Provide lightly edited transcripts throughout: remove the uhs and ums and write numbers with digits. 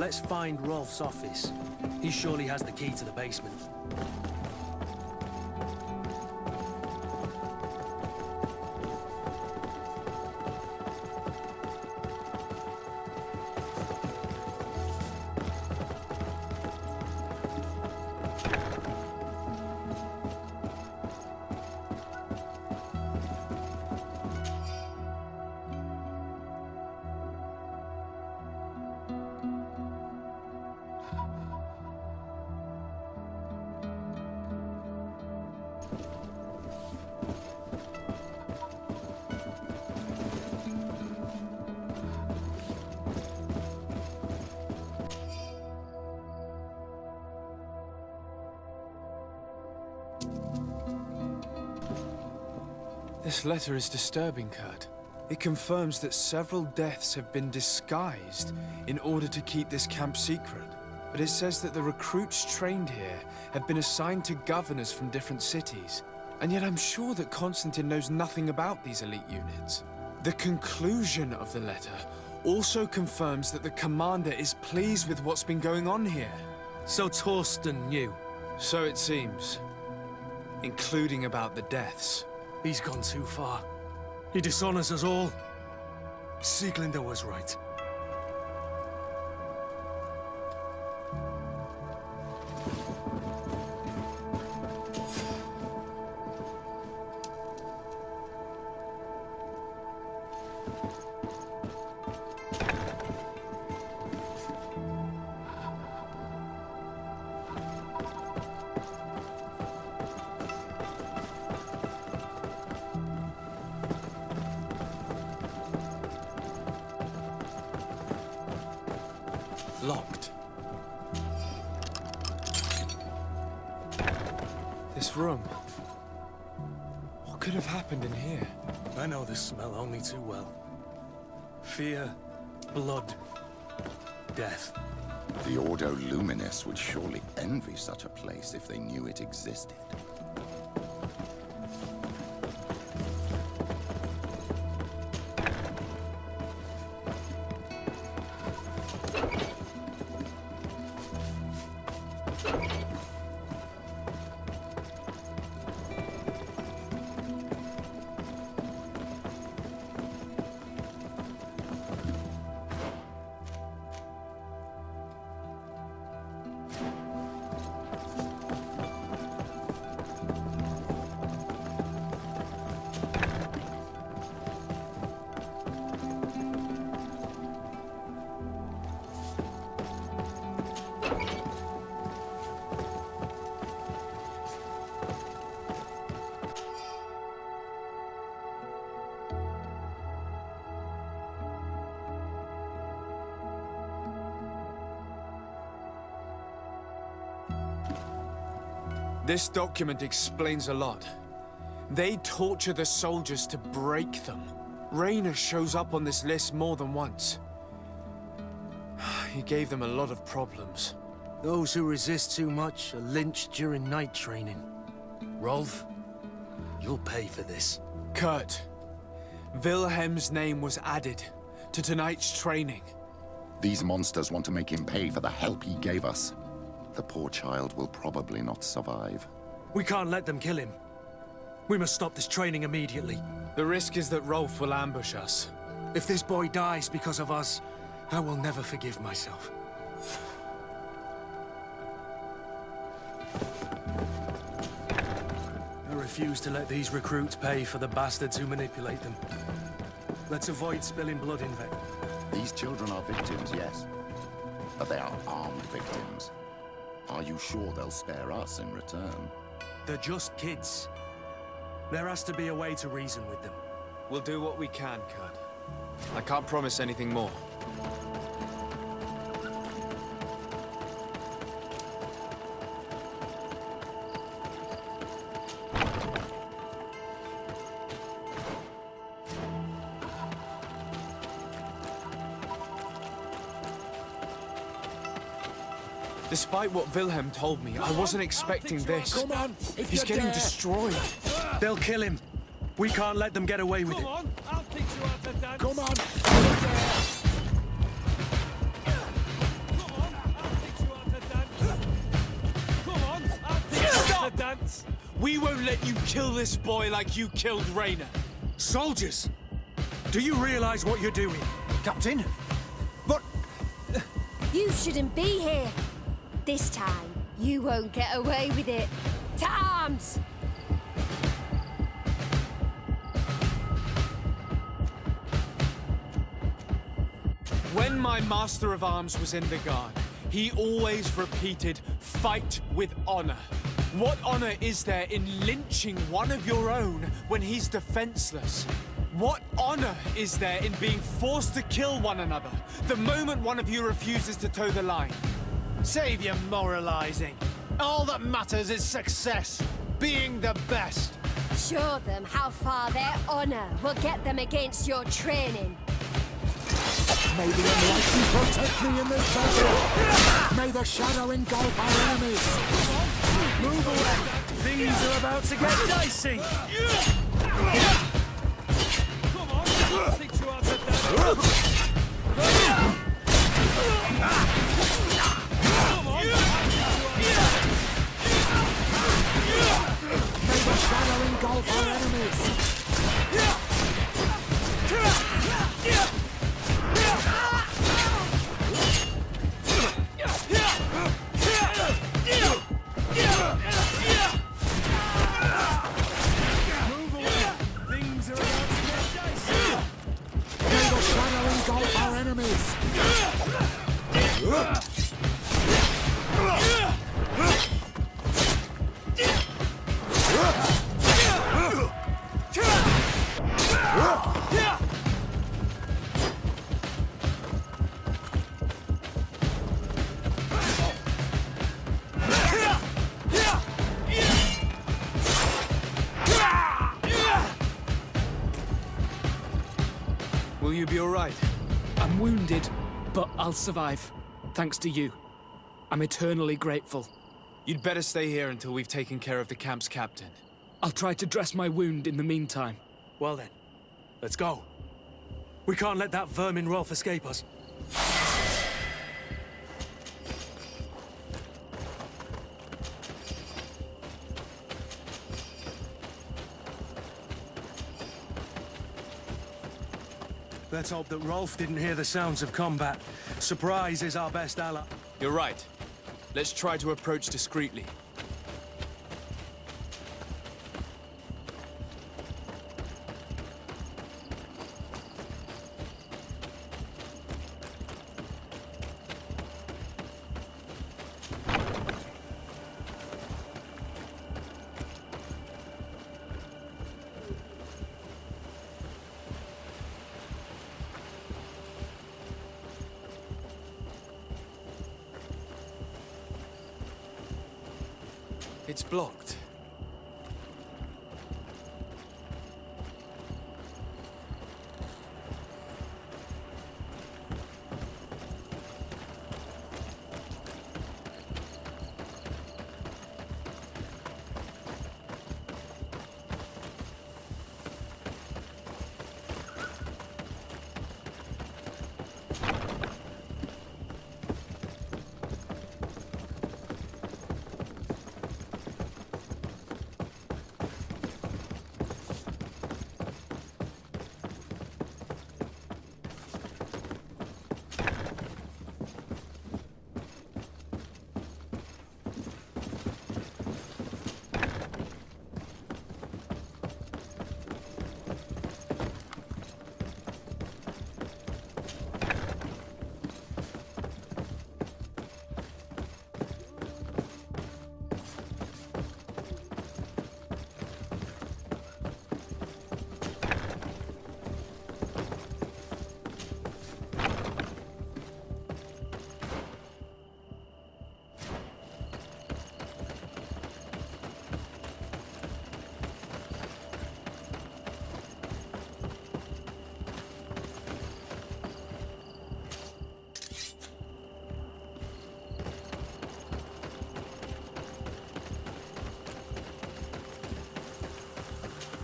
Let's find Rolf's office. He surely has the key to the basement. This letter is disturbing, Kurt. It confirms that several deaths have been disguised in order to keep this camp secret. But it says that the recruits trained here have been assigned to governors from different cities. And yet I'm sure that Constantine knows nothing about these elite units. The conclusion of the letter also confirms that the commander is pleased with what's been going on here. So Torsten knew. So it seems. Including about the deaths. He's gone too far. He dishonors us all. Sieglinder was right. Locked. This room. What could have happened in here? I know this smell only too well. Fear, blood, death. The Ordo Luminis would surely envy such a place if they knew it existed. This document explains a lot. They torture the soldiers to break them. Rainer shows up on this list more than once. He gave them a lot of problems. Those who resist too much are lynched during night training. Rolf, you'll pay for this. Kurt, Wilhelm's name was added to tonight's training. These monsters want to make him pay for the help he gave us. The poor child will probably not survive. We can't let them kill him. We must stop this training immediately. The risk is that Rolf will ambush us. If this boy dies because of us, I will never forgive myself. I refuse to let these recruits pay for the bastards who manipulate them. Let's avoid spilling blood in vain. These children are victims, yes. But they are armed victims. Are you sure they'll spare us in return? They're just kids. There has to be a way to reason with them. We'll do what we can, Kurt. I can't promise anything more. Despite what Wilhelm told me, I wasn't expecting this. Come on! He's getting destroyed. They'll kill him. We can't let them get away with it. Come on, I'll teach you how to dance. Come on! won't let you kill this boy like you killed Rainer. Soldiers! Do you realize what you're doing? Captain? But... You shouldn't be here. This time, you won't get away with it. To arms! When my Master of Arms was in the Guard, he always repeated, fight with honor. What honor is there in lynching one of your own when he's defenseless? What honor is there in being forced to kill one another the moment one of you refuses to toe the line? Save your moralizing. All that matters is success. Being the best. Show them how far their honor will get them against your training. May the Enlightened protect me in this battle! May the shadow engulf our enemies! Move away! Things are about to get dicey! Come on, stick to our Come on! May the shadow engulf our enemies! Will you be all right? I'm wounded, but I'll survive. Thanks to you. I'm eternally grateful. You'd better stay here until we've taken care of the camp's captain. I'll try to dress my wound in the meantime. Well then, let's go. We can't let that vermin Rolf escape us. Let's hope that Rolf didn't hear the sounds of combat. Surprise is our best ally. You're right. Let's try to approach discreetly. It's blocked.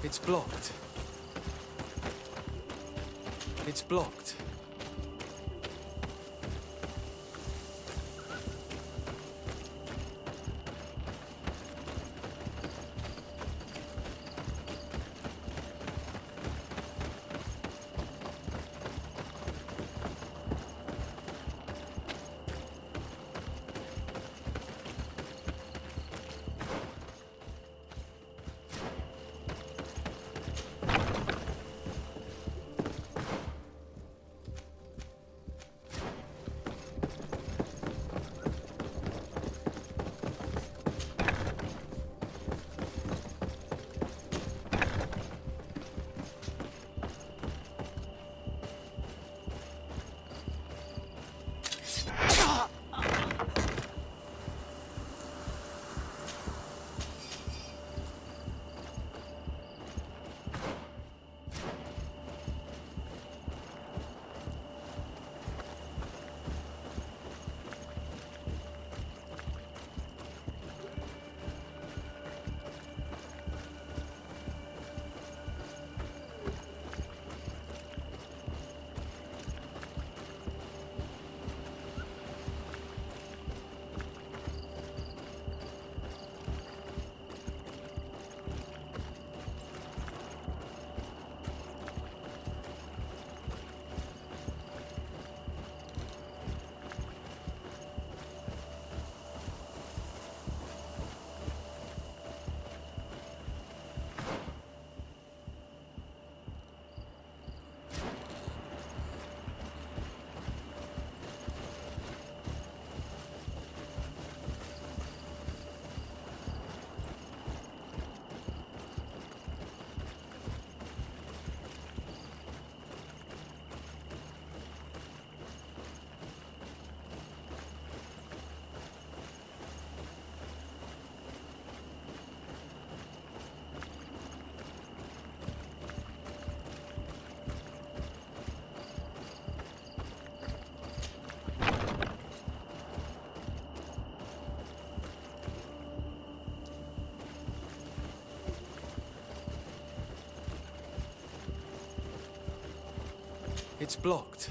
It's blocked. It's blocked. It's blocked.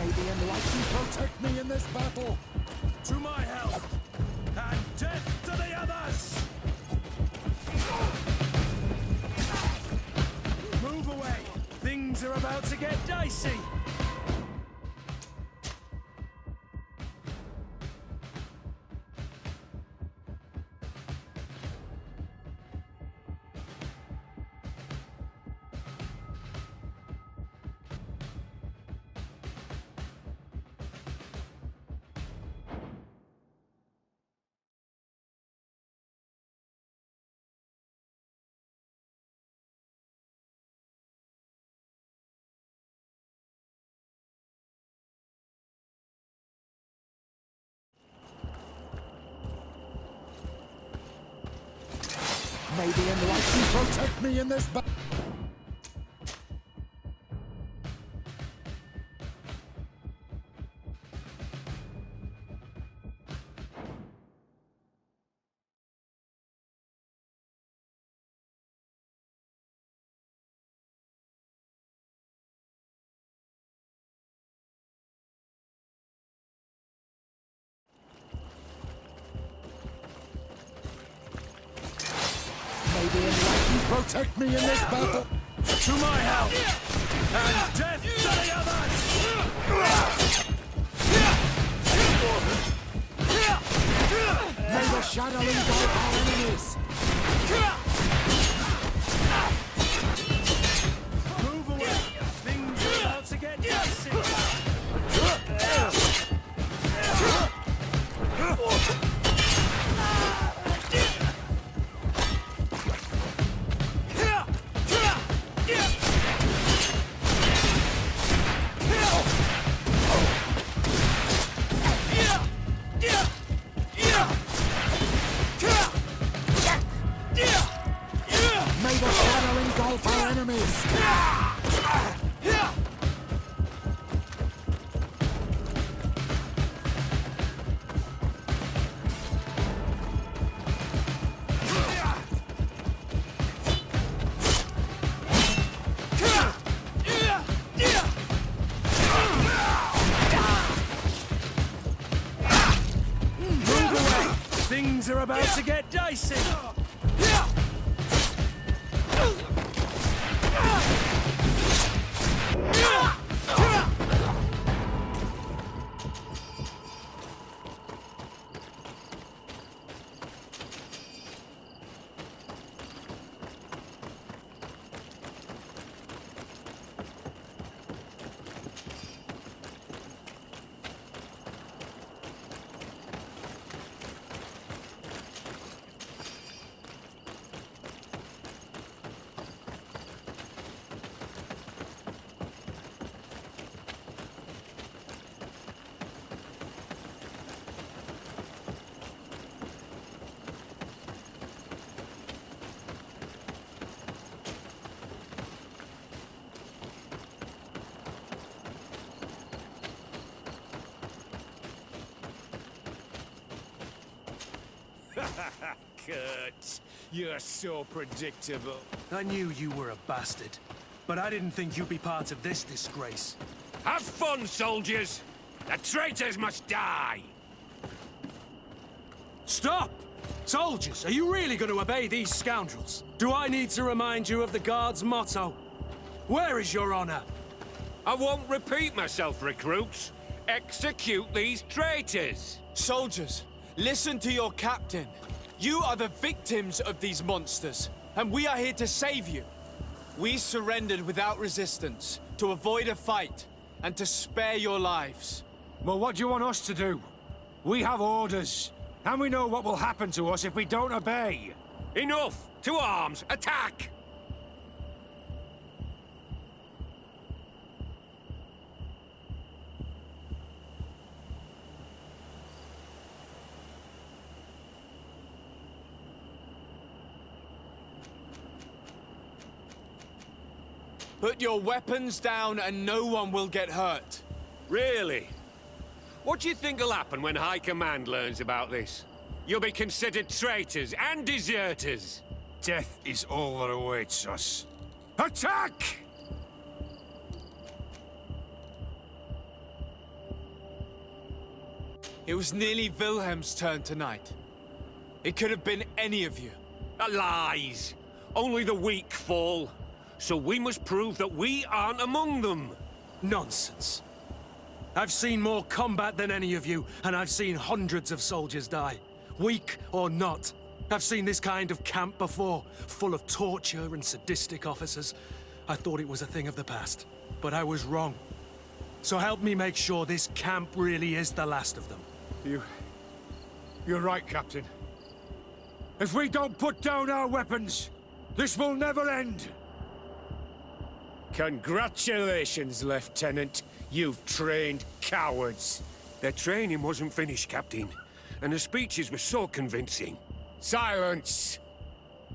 The enlightened protect me in this battle. To my help, and death to the others! Move away! Things are about to get dicey! May the enlightened protect me in this battle. May the enlightened protect me in this battle. To my help, and death to the others! May the shadow engulf our enemies. Move away! Things are about to get dicey! May the shadow engulf our enemies. Move away! Things are about to get dicey! Kurt, you're so predictable. I knew you were a bastard, but I didn't think you'd be part of this disgrace. Have fun, soldiers! The traitors must die! Stop! Soldiers, are you really going to obey these scoundrels? Do I need to remind you of the Guard's motto? Where is your honor? I won't repeat myself, recruits. Execute these traitors! Soldiers, listen to your captain. You are the victims of these monsters, and we are here to save you. We surrendered without resistance, to avoid a fight, and to spare your lives. Well, what do you want us to do? We have orders, and we know what will happen to us if we don't obey. Enough! To arms! Attack! Put your weapons down and no one will get hurt. Really? What do you think will happen when High Command learns about this? You'll be considered traitors and deserters. Death is all that awaits us. Attack! It was nearly Wilhelm's turn tonight. It could have been any of you. Lies! Only the weak fall. So we must prove that we aren't among them. Nonsense. I've seen more combat than any of you, and I've seen hundreds of soldiers die. Weak or not. I've seen this kind of camp before, full of torture and sadistic officers. I thought it was a thing of the past, but I was wrong. So help me make sure this camp really is the last of them. You're right, Captain. If we don't put down our weapons, this will never end. Congratulations, Lieutenant. You've trained cowards. Their training wasn't finished, Captain, and the speeches were so convincing. Silence!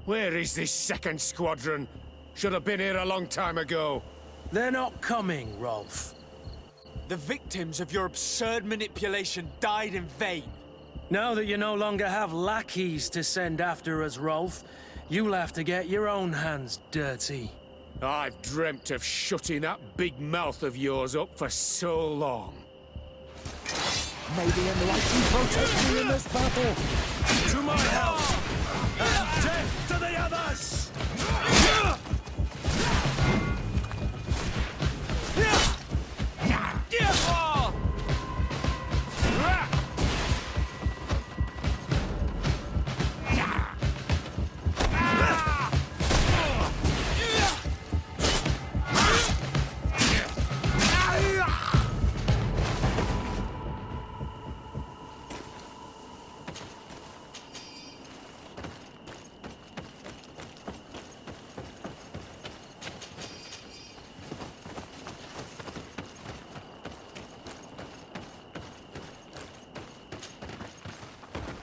Where is this second squadron? Should have been here a long time ago. They're not coming, Rolf. The victims of your absurd manipulation died in vain. Now that you no longer have lackeys to send after us, Rolf, you'll have to get your own hands dirty. I've dreamt of shutting that big mouth of yours up for so long. May the enlightened protect me in this battle! To my help! And death to the others!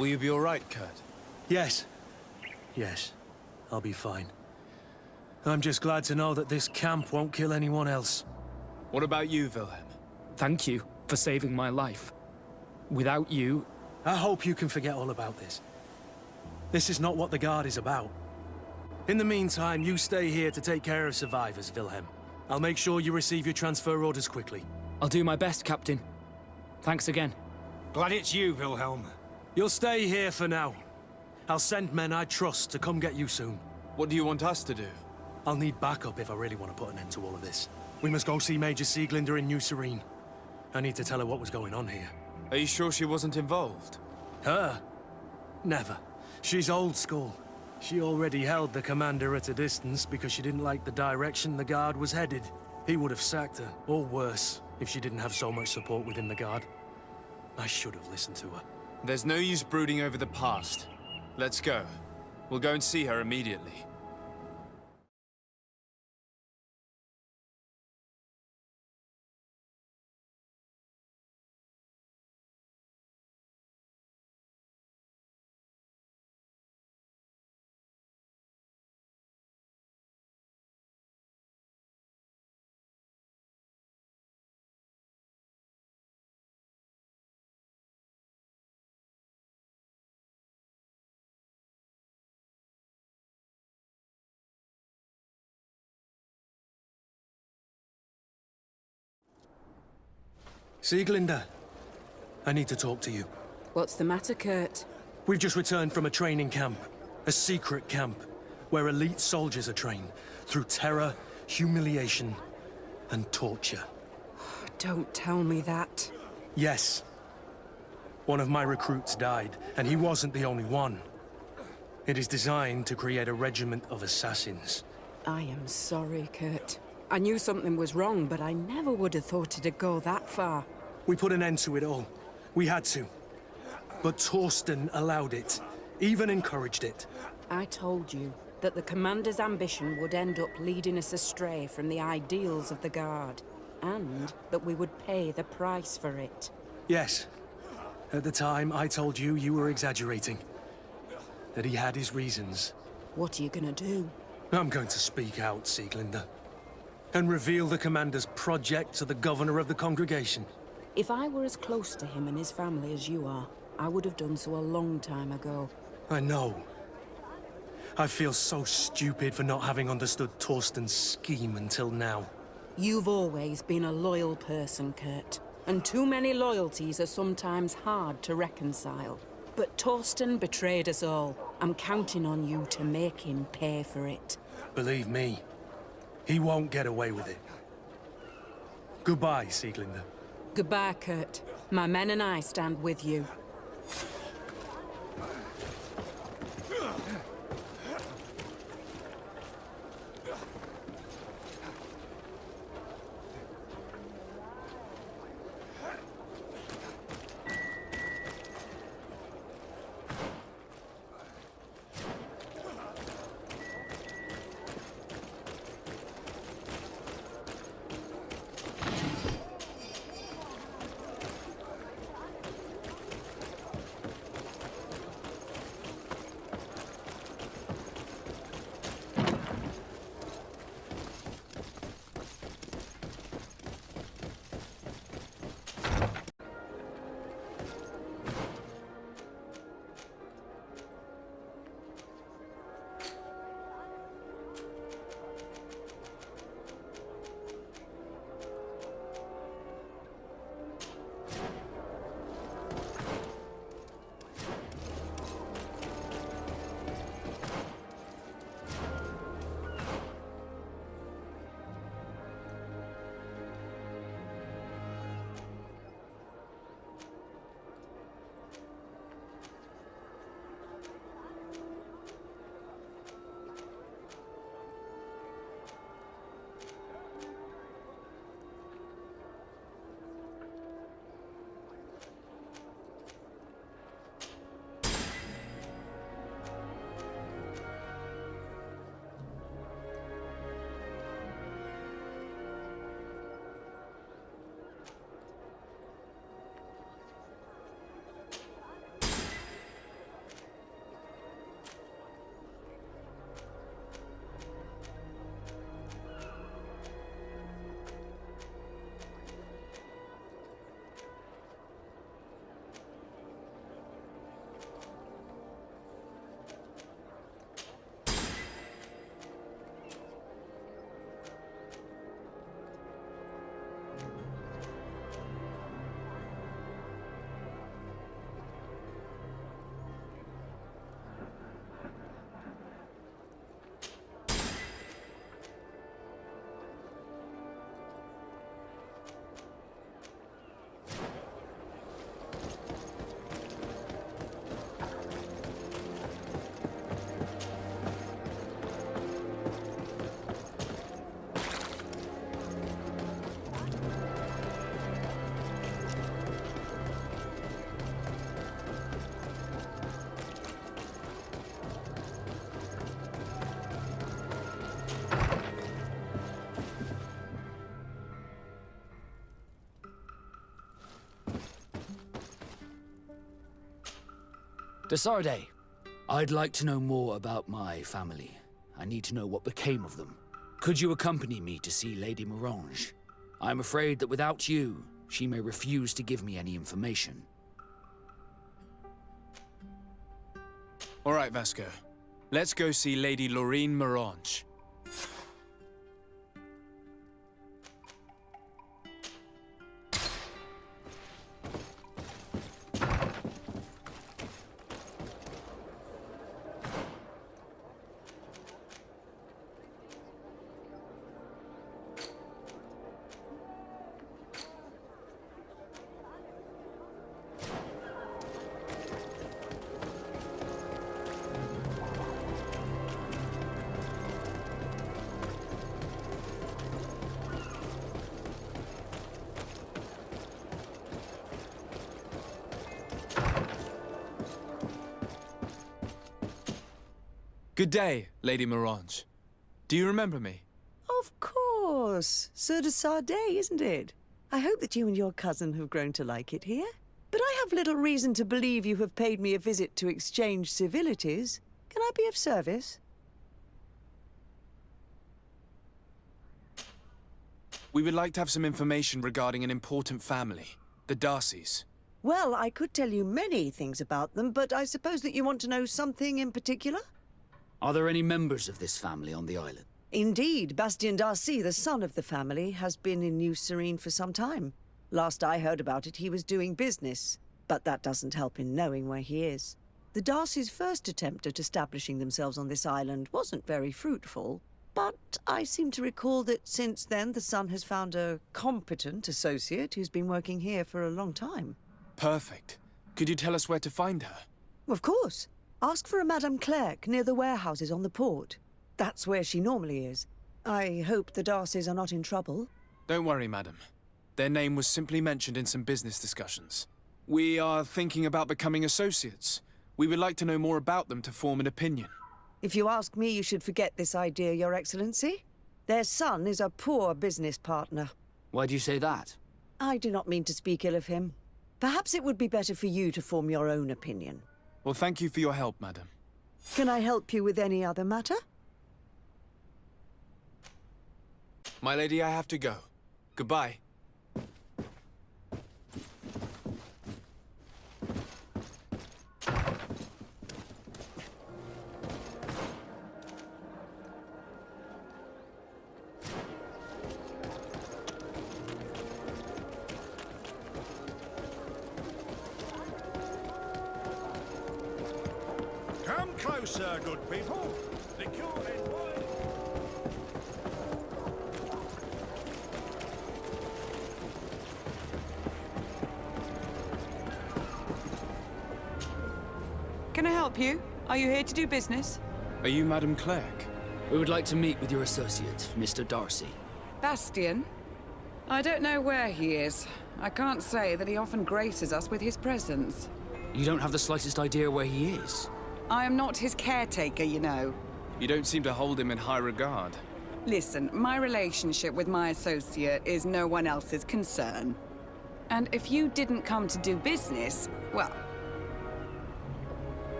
Will you be all right, Kurt? Yes. Yes. I'll be fine. I'm just glad to know that this camp won't kill anyone else. What about you, Wilhelm? Thank you for saving my life. Without you... I hope you can forget all about this. This is not what the Guard is about. In the meantime, you stay here to take care of survivors, Wilhelm. I'll make sure you receive your transfer orders quickly. I'll do my best, Captain. Thanks again. Glad it's you, Wilhelm. You'll stay here for now. I'll send men I trust to come get you soon. What do you want us to do? I'll need backup if I really want to put an end to all of this. We must go see Major Sieglinder in New Serene. I need to tell her what was going on here. Are you sure she wasn't involved? Her? Never. She's old school. She already held the commander at a distance because she didn't like the direction the Guard was headed. He would have sacked her, or worse, if she didn't have so much support within the Guard. I should have listened to her. There's no use brooding over the past. Let's go. We'll go and see her immediately. Sieglinde, I need to talk to you. What's the matter, Kurt? We've just returned from a training camp. A secret camp, where elite soldiers are trained through terror, humiliation, and torture. Don't tell me that. Yes. One of my recruits died, and he wasn't the only one. It is designed to create a regiment of assassins. I am sorry, Kurt. I knew something was wrong, but I never would have thought it'd go that far. We put an end to it all. We had to. But Torsten allowed it, even encouraged it. I told you that the commander's ambition would end up leading us astray from the ideals of the Guard, and that we would pay the price for it. Yes. At the time, I told you you were exaggerating. That he had his reasons. What are you gonna do? I'm going to speak out, Sieglinde. And reveal the commander's project to the governor of the congregation. If I were as close to him and his family as you are, I would have done so a long time ago. I know. I feel so stupid for not having understood Torsten's scheme until now. You've always been a loyal person, Kurt. And too many loyalties are sometimes hard to reconcile. But Torsten betrayed us all. I'm counting on you to make him pay for it. Believe me, he won't get away with it. Goodbye, Sieglinde. Goodbye, Kurt. My men and I stand with you. Dé Sarde, I'd like to know more about my family. I need to know what became of them. Could you accompany me to see Lady Morange? I'm afraid that without you, she may refuse to give me any information. All right, Vasco. Let's go see Lady Lorraine Morange. Good day, Lady Morange. Do you remember me? Of course. Sir Dé Sarde, isn't it? I hope that you and your cousin have grown to like it here. But I have little reason to believe you have paid me a visit to exchange civilities. Can I be of service? We would like to have some information regarding an important family, the Darcys. Well, I could tell you many things about them, but I suppose that you want to know something in particular? Are there any members of this family on the island? Indeed, Bastien Darcy, the son of the family, has been in New Serene for some time. Last I heard about it, he was doing business. But that doesn't help in knowing where he is. The Darcys' first attempt at establishing themselves on this island wasn't very fruitful. But I seem to recall that since then the son has found a competent associate who's been working here for a long time. Perfect. Could you tell us where to find her? Of course. Ask for a Madame Clerc near the warehouses on the port. That's where she normally is. I hope the Darcys are not in trouble. Don't worry, madam. Their name was simply mentioned in some business discussions. We are thinking about becoming associates. We would like to know more about them to form an opinion. If you ask me, you should forget this idea, Your Excellency. Their son is a poor business partner. Why do you say that? I do not mean to speak ill of him. Perhaps it would be better for you to form your own opinion. Well, thank you for your help, madam. Can I help you with any other matter? My lady, I have to go. Goodbye. Come closer, good people. The cool and wine. Can I help you? Are you here to do business? Are you Madame Clerc? We would like to meet with your associate, Mr. Darcy. Bastien? I don't know where he is. I can't say that he often graces us with his presence. You don't have the slightest idea where he is? I am not his caretaker, you know. You don't seem to hold him in high regard. Listen, my relationship with my associate is no one else's concern. And if you didn't come to do business, well...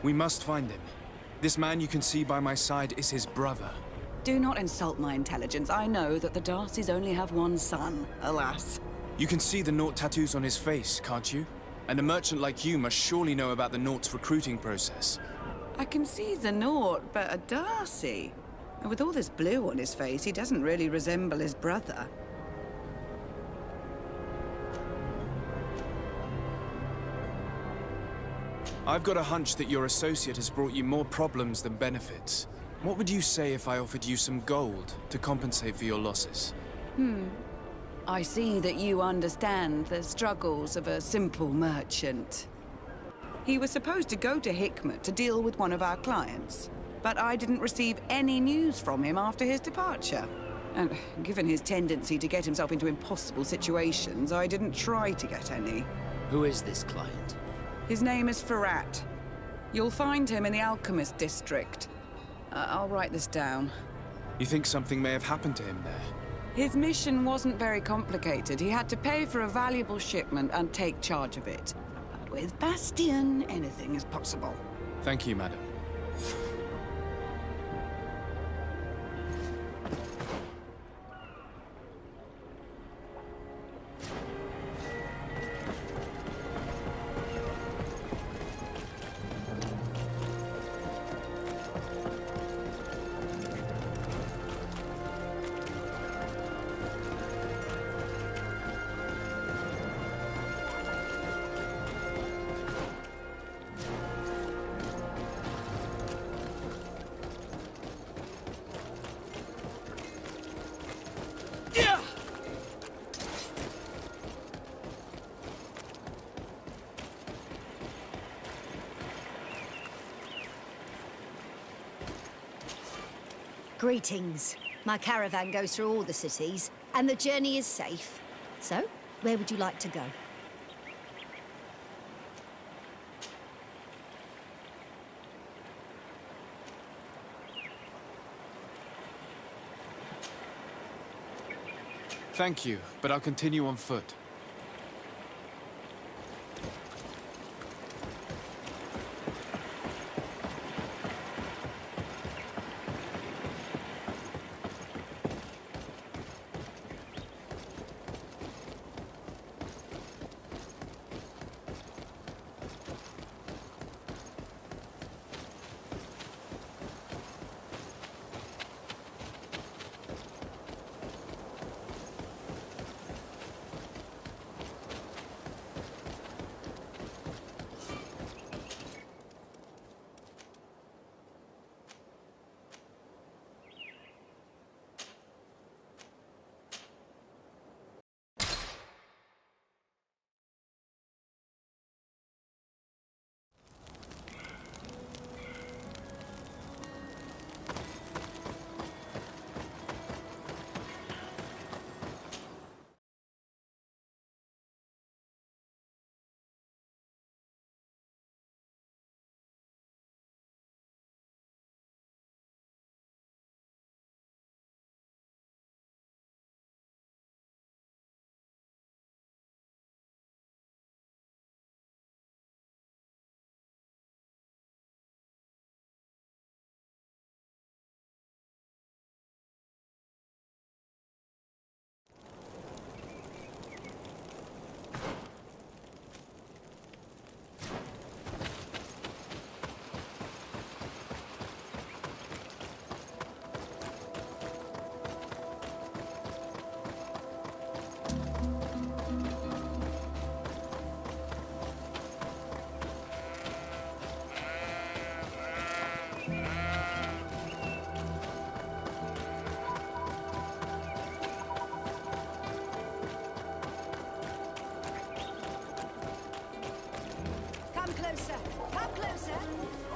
We must find him. This man you can see by my side is his brother. Do not insult my intelligence. I know that the Darcys only have one son, alas. You can see the Naught tattoos on his face, can't you? And a merchant like you must surely know about the Naught's recruiting process. I can see the Naught, but a Darcy? And with all this blue on his face, he doesn't really resemble his brother. I've got a hunch that your associate has brought you more problems than benefits. What would you say if I offered you some gold to compensate for your losses? I see that you understand the struggles of a simple merchant. He was supposed to go to Hikmet to deal with one of our clients, but I didn't receive any news from him after his departure. And given his tendency to get himself into impossible situations, I didn't try to get any. Who is this client? His name is Ferrat. You'll find him in the Alchemist District. I'll write this down. You think something may have happened to him there? His mission wasn't very complicated. He had to pay for a valuable shipment and take charge of it. But with Bastien, anything is possible. Thank you, madam. Greetings. My caravan goes through all the cities, and the journey is safe. So, where would you like to go? Thank you, but I'll continue on foot. closer. Come closer.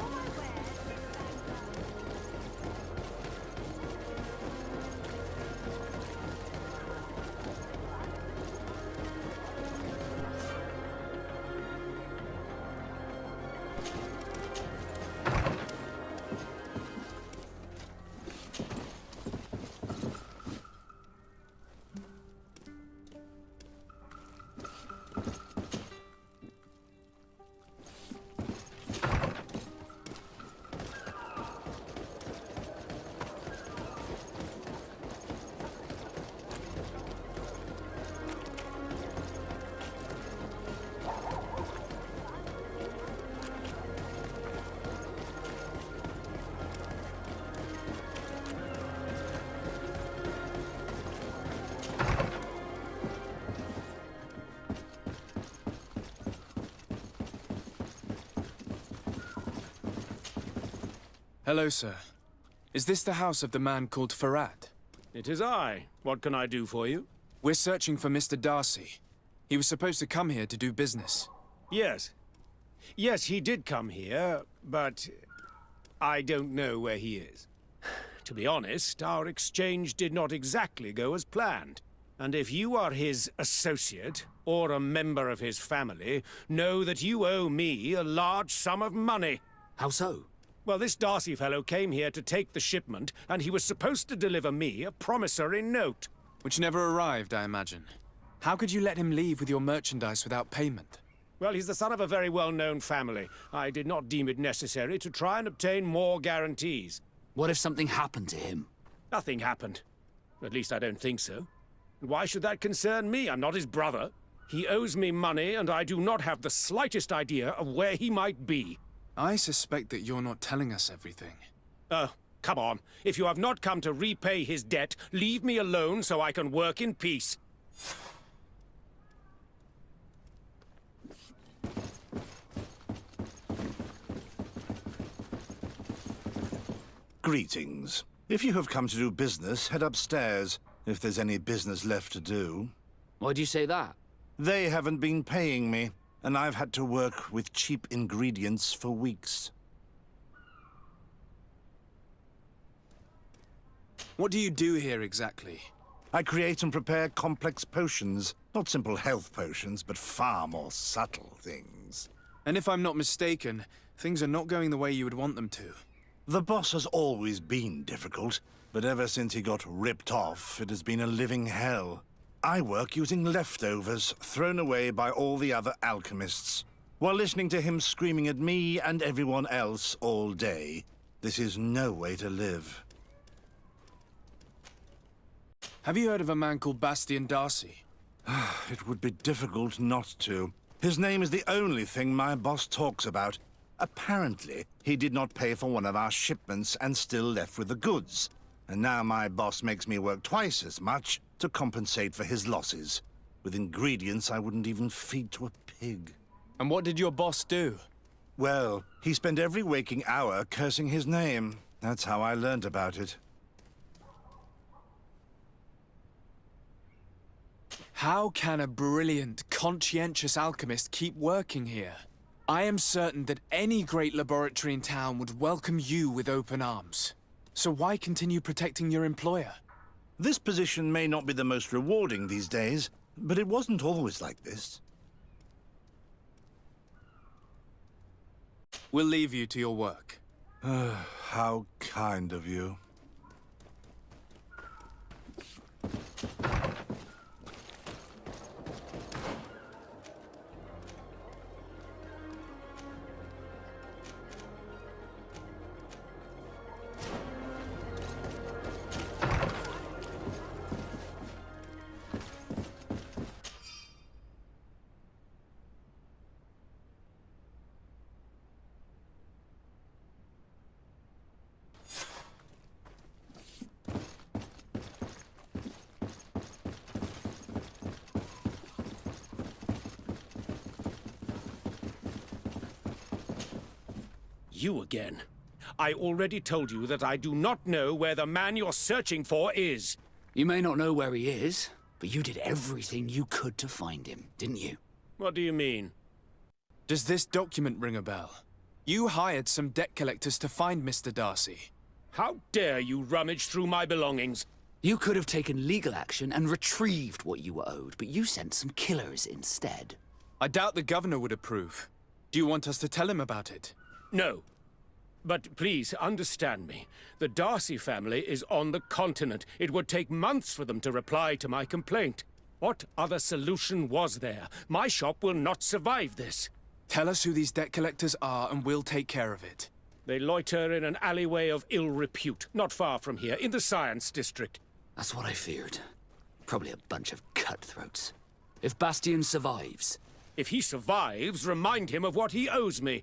All my wares. Hello, sir. Is this the house of the man called Farad? It is I. What can I do for you? We're searching for Mr. Darcy. He was supposed to come here to do business. Yes. Yes, he did come here, but I don't know where he is. To be honest, our exchange did not exactly go as planned. And if you are his associate, or a member of his family, know that you owe me a large sum of money. How so? Well, this Darcy fellow came here to take the shipment, and he was supposed to deliver me a promissory note. Which never arrived, I imagine. How could you let him leave with your merchandise without payment? Well, he's the son of a very well-known family. I did not deem it necessary to try and obtain more guarantees. What if something happened to him? Nothing happened. At least I don't think so. And why should that concern me? I'm not his brother. He owes me money, and I do not have the slightest idea of where he might be. I suspect that you're not telling us everything. Oh, come on. If you have not come to repay his debt, leave me alone so I can work in peace. Greetings. If you have come to do business, head upstairs, if there's any business left to do. Why do you say that? They haven't been paying me, and I've had to work with cheap ingredients for weeks. What do you do here exactly? I create and prepare complex potions. Not simple health potions, but far more subtle things. And if I'm not mistaken, things are not going the way you would want them to. The boss has always been difficult, but ever since he got ripped off, it has been a living hell. I work using leftovers thrown away by all the other alchemists, while listening to him screaming at me and everyone else all day. This is no way to live. Have you heard of a man called Bastian Darcy? It would be difficult not to. His name is the only thing my boss talks about. Apparently, he did not pay for one of our shipments and still left with the goods. And now my boss makes me work twice as much to compensate for his losses. With ingredients I wouldn't even feed to a pig. And what did your boss do? Well, he spent every waking hour cursing his name. That's how I learned about it. How can a brilliant, conscientious alchemist keep working here? I am certain that any great laboratory in town would welcome you with open arms. So why continue protecting your employer? This position may not be the most rewarding these days, but it wasn't always like this. We'll leave you to your work. How kind of you. You again. I already told you that I do not know where the man you're searching for is. You may not know where he is, but you did everything you could to find him, didn't you? What do you mean? Does this document ring a bell? You hired some debt collectors to find Mr. Darcy. How dare you rummage through my belongings? You could have taken legal action and retrieved what you were owed, but you sent some killers instead. I doubt the governor would approve. Do you want us to tell him about it? No. But please, understand me. The Darcy family is on the continent. It would take months for them to reply to my complaint. What other solution was there? My shop will not survive this. Tell us who these debt collectors are and we'll take care of it. They loiter in an alleyway of ill repute, not far from here, in the Science District. That's what I feared. Probably a bunch of cutthroats. If Bastian survives... If he survives, remind him of what he owes me.